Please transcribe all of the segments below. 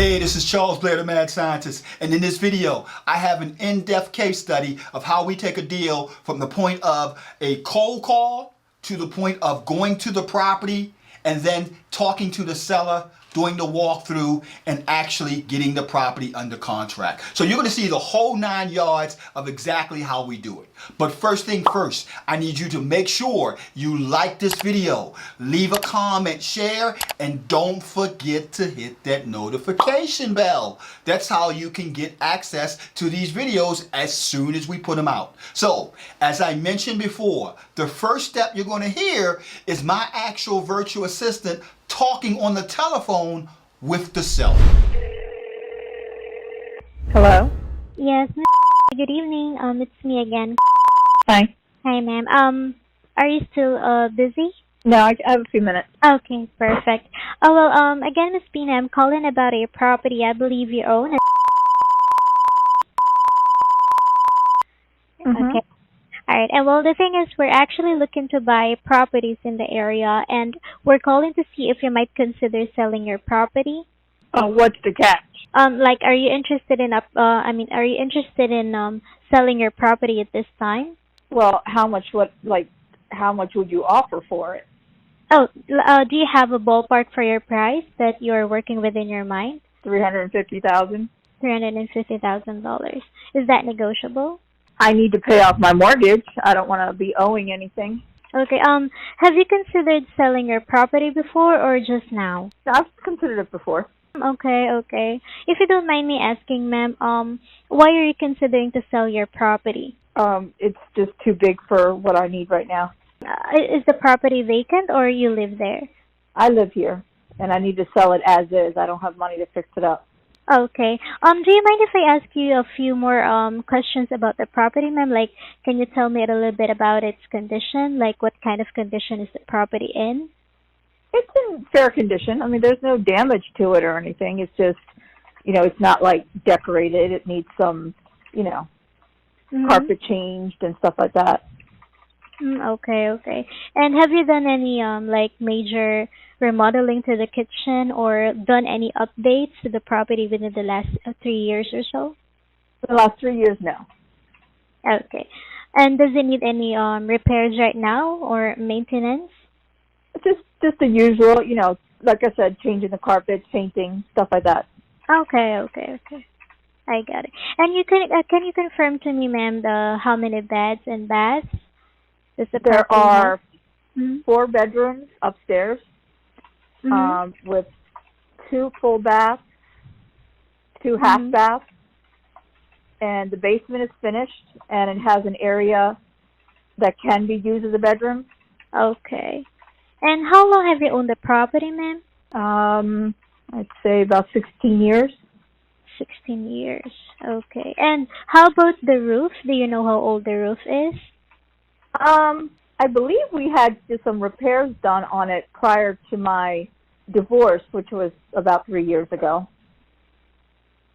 Hey, this is Charles Blair, the Mad Scientist, and in this video, I have an in-depth case study of how we take a deal from the point of a cold call to the point of going to the property and then talking to the seller, doing the walkthrough, and actually getting the property under contract. So you're going to see the whole 9 yards of exactly how we do it. But first thing first, I need you to make sure you like this video, leave a comment, share, and don't forget to hit that notification bell. That's how you can get access to these videos as soon as we put them out. So, as I mentioned before, the first step you're going to hear is my actual virtual assistant talking on the telephone with the seller. Hello? Yes, good evening. It's me again. Hi. Hi, ma'am. Are you still busy? No, I have a few minutes. Okay, perfect. Oh, well, again, Miss Pina, I'm calling about a property I believe you own. Okay. All right. And well, the thing is, we're actually looking to buy properties in the area, and we're calling to see if you might consider selling your property. Oh, what's the catch? Like, are you interested in selling your property at this time? Well, how much would you offer for it? Oh, do you have a ballpark for your price that you're working with in your mind? $350,000. $350,000. Is that negotiable? I need to pay off my mortgage. I don't want to be owing anything. Okay. Have you considered selling your property before or just now? I've considered it before. Okay. If you don't mind me asking, ma'am, why are you considering to sell your property? It's just too big for what I need right now. Is the property vacant or you live there? I live here, and I need to sell it as is. I don't have money to fix it up. Okay. Do you mind if I ask you a few more questions about the property, ma'am? Like, can you tell me a little bit about its condition? Like, what kind of condition is the property in? It's in fair condition. I mean, there's no damage to it or anything. It's just, it's not like decorated. It needs some, carpet changed and stuff like that. Okay. And have you done any major remodeling to the kitchen or done any updates to the property within the last 3 years or so? The last 3 years, no. Okay. And does it need any repairs right now or maintenance? Just the usual, like I said, changing the carpet, painting, stuff like that. Okay. I got it. And can you confirm to me, ma'am, how many beds and baths? There are 4 bedrooms upstairs, with 2 full baths, 2 half baths, and the basement is finished, and it has an area that can be used as a bedroom. Okay. And how long have you owned the property, ma'am? I'd say about 16 years. 16 years. Okay. And how about the roof? Do you know how old the roof is? I believe we had just some repairs done on it prior to my divorce, which was about 3 years ago.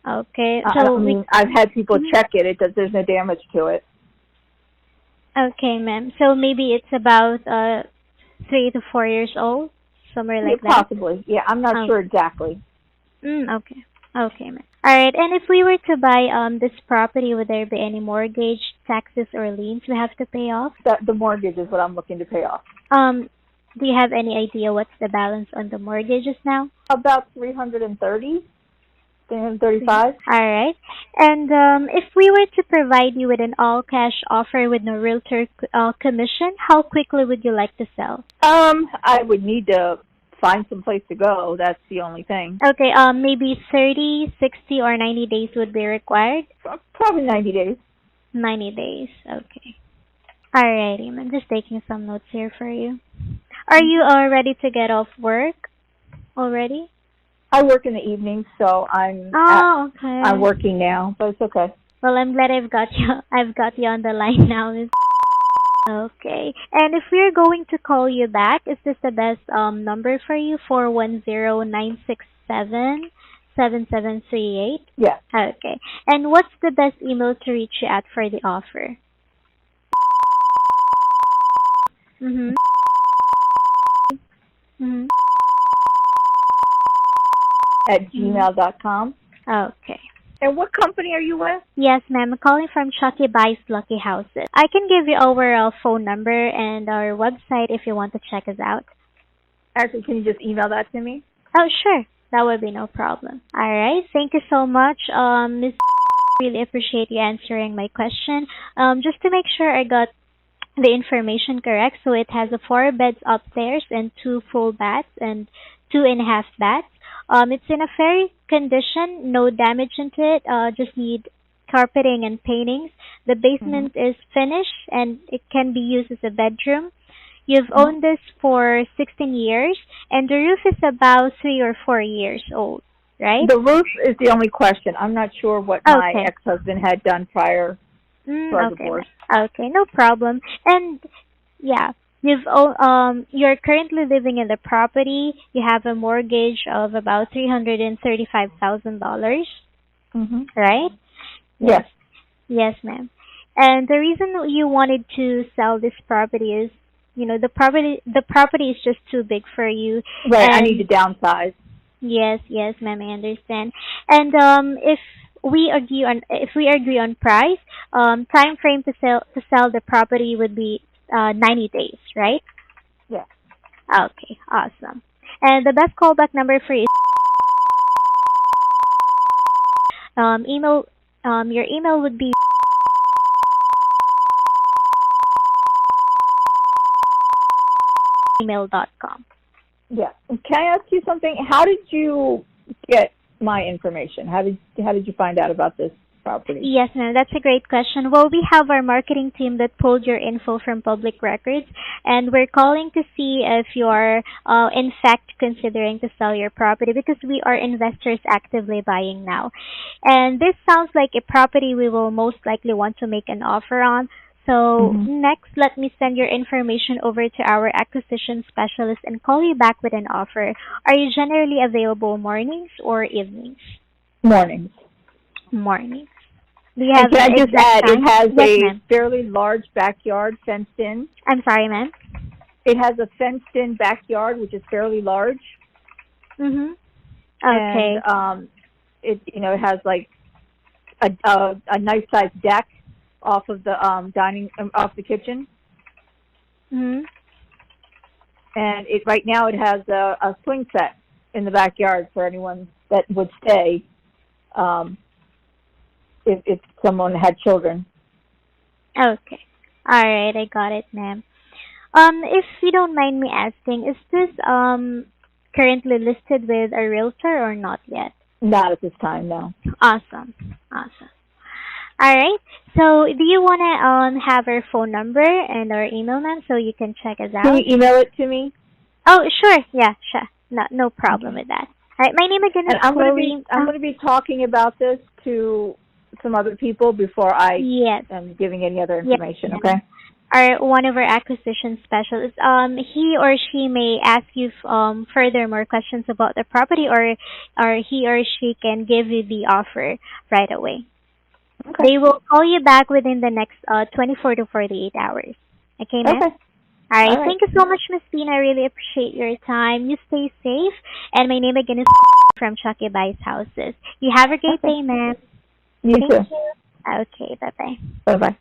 Okay. I've had people check it. There's no damage to it. Okay, ma'am. So maybe it's about 3 to 4 years old, somewhere like that. Possibly. Yeah, I'm not sure exactly. Okay, ma'am. All right. And if we were to buy this property, would there be any mortgage, taxes, or liens we have to pay off? The mortgage is what I'm looking to pay off. Do you have any idea what's the balance on the mortgages now? About $335. All right. And if we were to provide you with an all-cash offer with no realtor commission, how quickly would you like to sell? I would need to find some place to go. That's the only thing. Okay. Maybe 30, 60, or 90 days would be required? Probably 90 days. 90 days. Okay. All righty. I'm just taking some notes here for you. Are you ready to get off work already? I work in the evenings, so I'm working now, but it's okay. Well, I'm glad I've got you on the line now. Okay. And if we're going to call you back, is this the best number for you? 410-967-7738? Yeah. Okay. And what's the best email to reach you at for the offer? at gmail.com. Okay. And what company are you with? Yes, ma'am. I'm calling from Chucky Buys Lucky Houses. I can give you our phone number and our website if you want to check us out. Actually, can you just email that to me? Oh, sure. That would be no problem. All right. Thank you so much, Miss. Really appreciate you answering my question. Just to make sure I got the information correct, so it has 4 beds upstairs and 2 full baths and 2.5 baths. It's in a fair condition, no damage into it. Just need carpeting and paintings. The basement is finished and it can be used as a bedroom. You've owned this for 16 years, and the roof is about 3 or 4 years old, right? The roof is the only question. I'm not sure what my ex-husband had done prior to our divorce. Okay, no problem. And yeah, you're currently living in the property. You have a mortgage of about $335,000, right? Yes. Yes, ma'am. And the reason you wanted to sell this property is, the property is just too big for you. Right, I need to downsize. Yes, ma'am, I understand. And if we agree on price, time frame to sell the property would be 90 days, right? Yes. Okay, awesome. And the best callback number for you is your email would be email.com. Yeah. Can I ask you something? How did you get my information? How did you find out about this property? Yes, ma'am. That's a great question. Well, we have our marketing team that pulled your info from public records, and we're calling to see if you are, in fact, considering to sell your property because we are investors actively buying now. And this sounds like a property we will most likely want to make an offer on. So next, let me send your information over to our acquisition specialist and call you back with an offer. Are you generally available mornings or evenings? Mornings. Mornings. Do you have can I just add, time? it has Yes, a ma'am. fairly large backyard fenced in. I'm sorry, ma'am. It has a fenced in backyard, which is fairly large. Okay. And it has like a nice sized deck off of the off the kitchen. And right now it has a swing set in the backyard for anyone that would stay if someone had children. Okay. All right, I got it, ma'am. If you don't mind me asking, is this currently listed with a realtor or not yet? Not at this time, no. Awesome. All right. So, do you want to have our phone number and our email, ma'am, so you can check us out? Can you email it to me? Oh, sure. Yeah, sure. No problem with that. All right. My name again is Chloe. I'm going to be talking about this to some other people before I am giving any other information. Yes. Okay. One of our acquisition specialists. He or she may ask you further more questions about the property, or he or she can give you the offer right away. Okay. They will call you back within the next 24 to 48 hours. Okay, ma'am? Okay. All right. All right. Thank you so much, Miss Tina. I really appreciate your time. You stay safe. And my name again is from Chucky Buys Houses. You have a great day, ma'am. You too. Thank you. Okay, bye-bye. Bye-bye.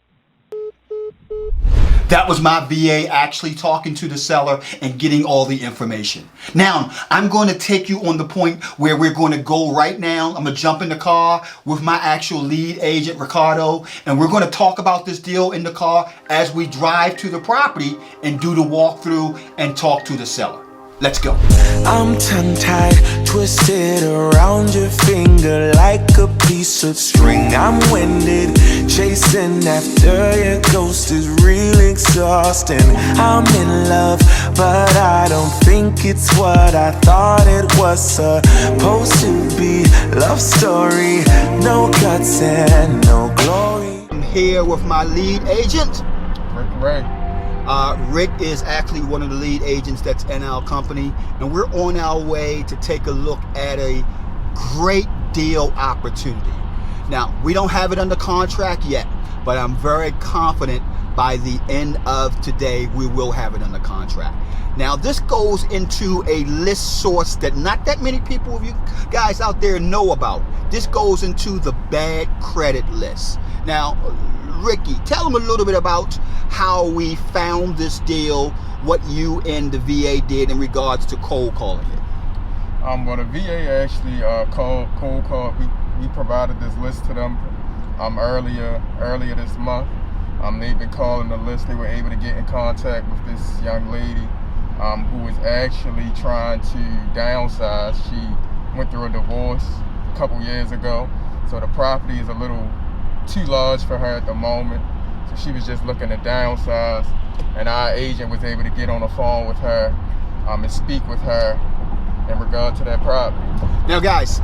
That was my VA actually talking to the seller and getting all the information. Now, I'm going to take you on the point where we're going to go right now. I'm going to jump in the car with my actual lead agent, Ricardo, and we're going to talk about this deal in the car as we drive to the property and do the walkthrough and talk to the seller. Let's go. I'm tongue-tied, twisted around your finger like a piece of string. I'm winded, chasing after your ghost is real exhausting. I'm in love, but I don't think it's what I thought it was supposed to be. Love story, no guts and no glory. I'm here with my lead agent. Rick. Rick is actually one of the lead agents that's in our company, and we're on our way to take a look at a great deal opportunity. Now, we don't have it under contract yet, but I'm very confident by the end of today we will have it under contract. Now this goes into a list source that not that many people of you guys out there know about. This goes into the bad credit list. Now, Ricky, tell them a little bit about how we found this deal, what you and the VA did in regards to cold calling it. Well, the VA actually cold called. We provided this list to them earlier this month. They've been calling the list. They were able to get in contact with this young lady who was actually trying to downsize. She went through a divorce a couple years ago, so the property is a little too large for her at the moment. So she was just looking to downsize, and our agent was able to get on the phone with her and speak with her in regard to that property. Now, guys,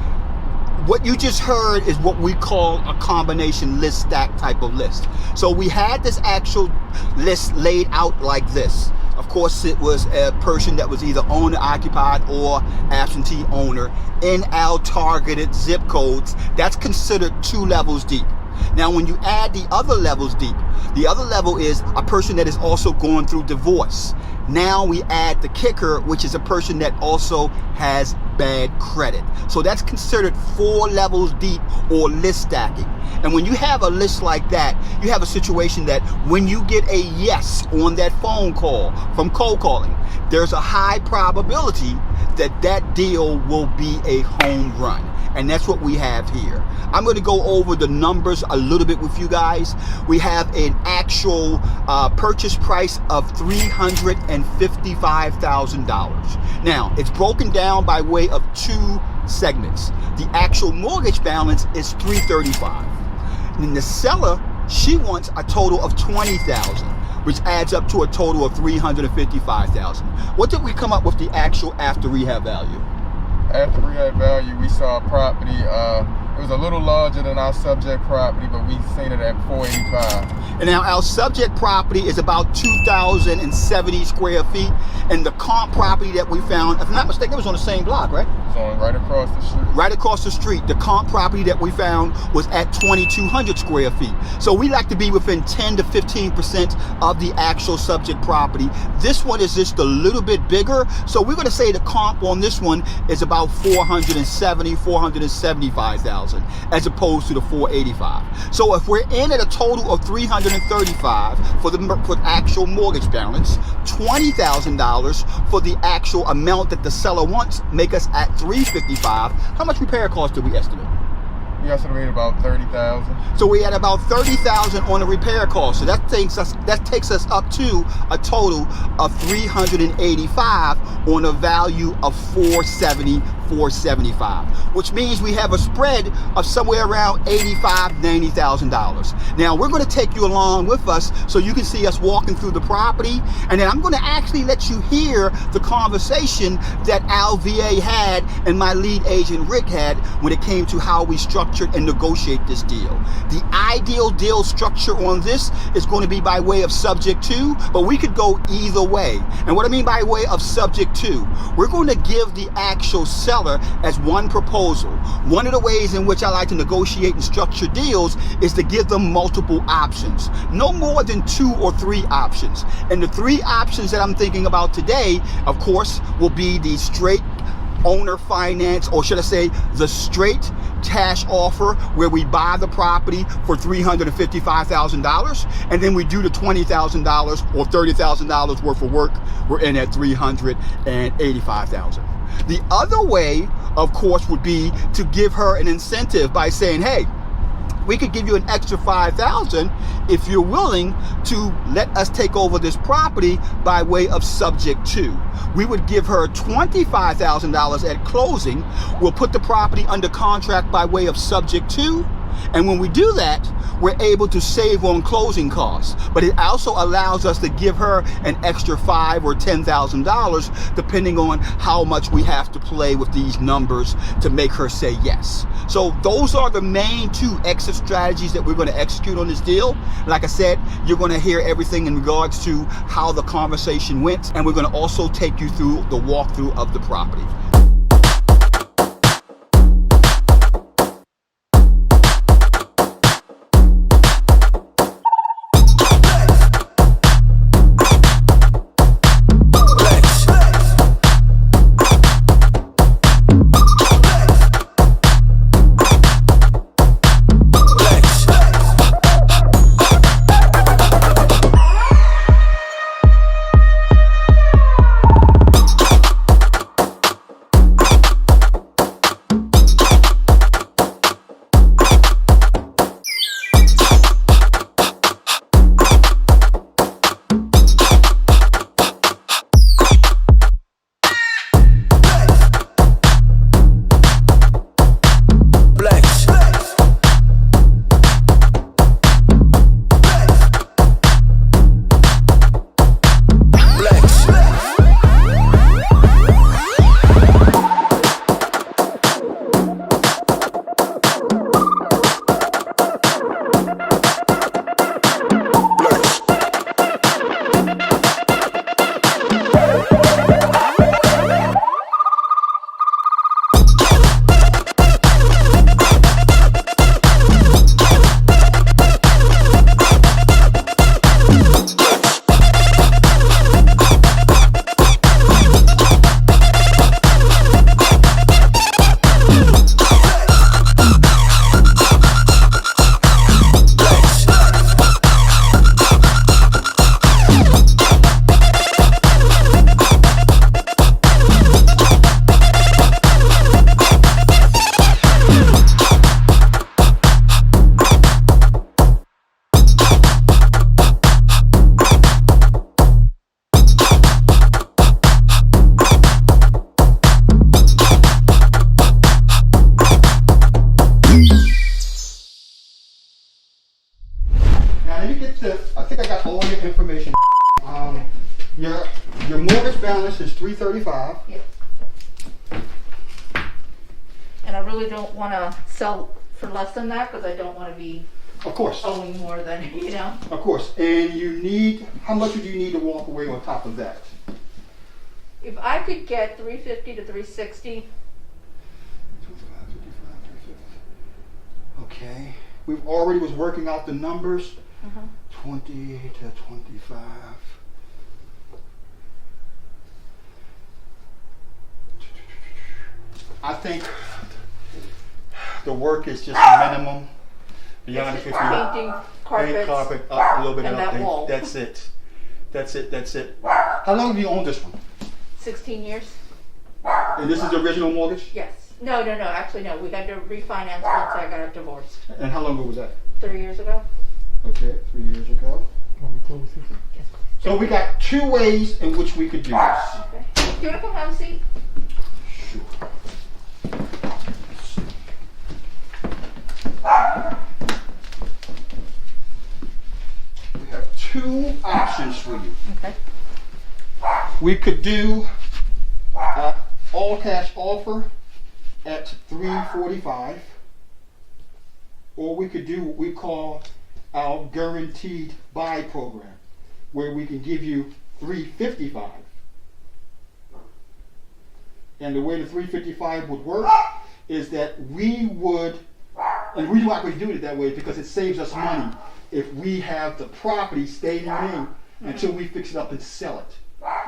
what you just heard is what we call a combination list stack type of list. So we had this actual list laid out like this. Of course, it was a person that was either owner occupied or absentee owner in our targeted zip codes. That's considered 2 levels deep. Now, when you add the other levels deep, the other level is a person that is also going through divorce. Now we add the kicker, which is a person that also has bad credit. So that's considered 4 levels deep or list stacking. And when you have a list like that, you have a situation that when you get a yes on that phone call from cold calling, there's a high probability that that deal will be a home run. And that's what we have here. I'm going to go over the numbers a little bit with you guys. We have an actual purchase price of $355,000. Now, it's broken down by way of 2 segments. The actual mortgage balance is $335,000. And the seller, she wants a total of $20,000, which adds up to a total of $355,000. What did we come up with the actual after rehab value? After rehab value, we saw a property, it was a little larger than our subject property, but we seen it at $485,000. And now our subject property is about 2,070 square feet, and the comp property that we found, if I'm not mistaken, it was on the same block, right? It's on right across the street. Right across the street. The comp property that we found was at 2,200 square feet. So we like to be within 10 to 15% of the actual subject property. This one is just a little bit bigger, so we're going to say the comp on this one is about $475,000 as opposed to the $485,000. So if we're in at a total of $335,000 for the actual mortgage balance, $20,000 for the actual amount that the seller wants, make us at $355,000. How much repair cost did we estimate? We estimated about $30,000. So we had about $30,000 on the repair cost. So that takes us up to a total of $385,000 on a value of $475,000, which means we have a spread of somewhere around $85,000, $90,000. Now we're going to take you along with us so you can see us walking through the property, and then I'm going to actually let you hear the conversation that our VA had and my lead agent Rick had when it came to how we structured and negotiate this deal. The ideal deal structure on this is going to be by way of subject to, but we could go either way. And what I mean by way of subject to, we're going to give the actual seller as one proposal. One of the ways in which I like to negotiate and structure deals is to give them multiple options. No more than 2 or 3 options. And the 3 options that I'm thinking about today, of course, will be the straight owner finance, or should I say the straight cash offer, where we buy the property for $355,000 and then we do the $20,000 or $30,000 worth of work. We're in at $385,000. The other way, of course, would be to give her an incentive by saying, hey, we could give you an extra $5,000 if you're willing to let us take over this property by way of subject to. We would give her $25,000 at closing. We'll put the property under contract by way of subject to. And when we do that, we're able to save on closing costs. But it also allows us to give her an extra $5,000 or $10,000, depending on how much we have to play with these numbers to make her say yes. So those are the main 2 exit strategies that we're going to execute on this deal. Like I said, you're going to hear everything in regards to how the conversation went, and we're going to also take you through the walkthrough of the property. balance is $335. Yeah. And I really don't want to sell for less than that because I don't want to be Of course. owing more than, Of course. And you need, how much would you need to walk away on top of that? If I could get 350 to 360. Okay. We've already was working out the numbers. 20 to 25. I think the work is just minimum. Be honest with you. Painting, carpets, Paint, carpet, up a little bit and up that there. wall. That's it. That's it. That's it. How long have you owned this one? 16 years. And this is the original mortgage? Yes. No. Actually, no. We got to refinance once I got divorced. And how long ago was that? 3 years ago. Okay, 3 years ago. So we got 2 ways in which we could do this. Okay. Do you want to come have a seat? Sure. We have 2 options for you. Okay. We could do all cash offer at $345, or we could do what we call our guaranteed buy program, where we can give you $355. And the way the $355 would work is that we would, and the reason why we do it that way is because it saves us money if we have the property stay in your name until we fix it up and sell it.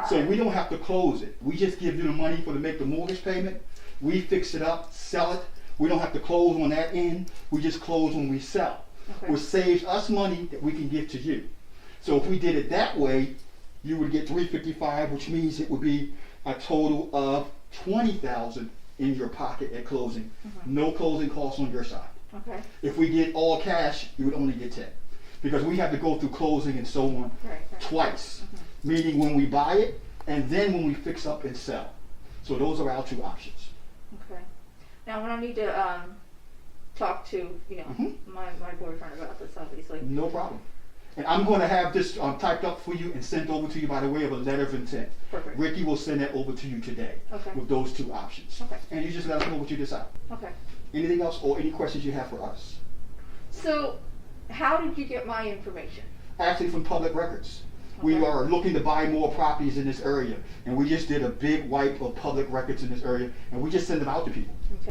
So we don't have to close it. We just give you the money to make the mortgage payment. We fix it up, sell it. We don't have to close on that end. We just close when we sell. Okay. Which saves us money that we can give to you. So if we did it that way, you would get $355, which means it would be a total of $20,000 in your pocket at closing. No closing costs on your side. Okay. If we did all cash, you would only get 10, because we have to go through closing and so on Right. twice, meaning when we buy it and then when we fix up and sell. So those are our 2 options. Okay. Now, when I need to talk to my boyfriend about this, obviously. No problem. And I'm going to have this typed up for you and sent over to you by the way of a letter of intent. Perfect. Ricky will send that over to you today with those 2 options. Okay. And you just let us know what you decide. Okay. Anything else or any questions you have for us? So, how did you get my information? Actually from public records. We Okay. are looking to buy more properties in this area, and we just did a big wipe of public records in this area, and we just send them out to people. Okay.